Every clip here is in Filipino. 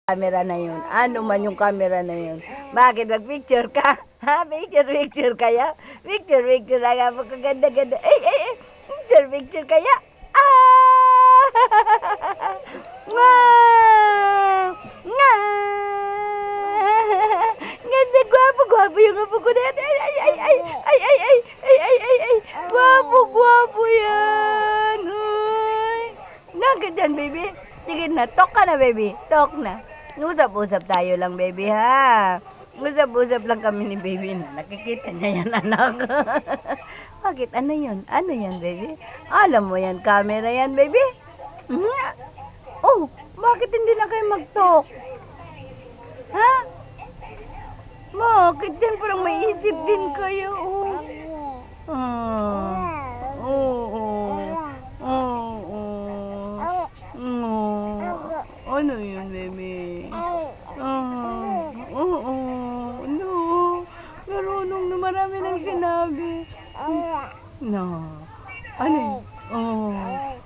Camera na yun. Ano man yung camera na yun. Bakit mag-picture ka? Ha? Picture kaya? Picture lang ako kaganda-ganda. Ay. Picture kaya? Ah! Nga! Nga! Ganda, gwapo yung apo ko na yan. Ay. Gwapo yan. Uy. Nakit yan, baby. Sige na, talk ka na, baby. Talk na. Usap-usap tayo lang, baby, ha? Usap-usap lang kami ni baby na. Nakikita niya yan, anak. Bakit? Ano yun? Ano yan, baby? Alam mo yan, camera yan, baby? Oh, bakit hindi na kayo mag-talk? Ha? Bakit yan? Parang may isip din kayo, oh. Ano yun, baby? No. Marunong na marami nang sinabi. No. Ano yun? Ay.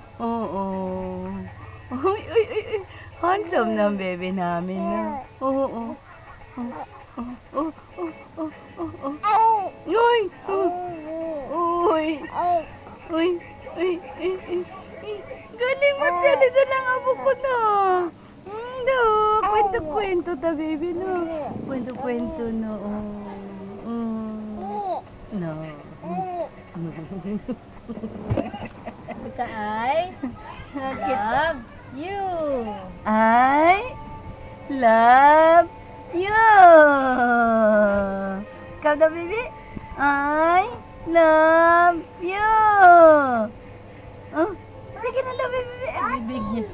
Handsome na ang baby namin na. Uy. Galing magsalita ng abo ko na. No, kwento-kwento ta, baby, no. Kwento-kwento, no. No. Ika ay love you. I love you. Ikaw daw, baby? I love you. Sige na daw, baby. Bibig niya.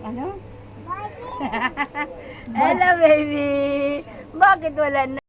Ano? Hello, baby. Bakit wala na?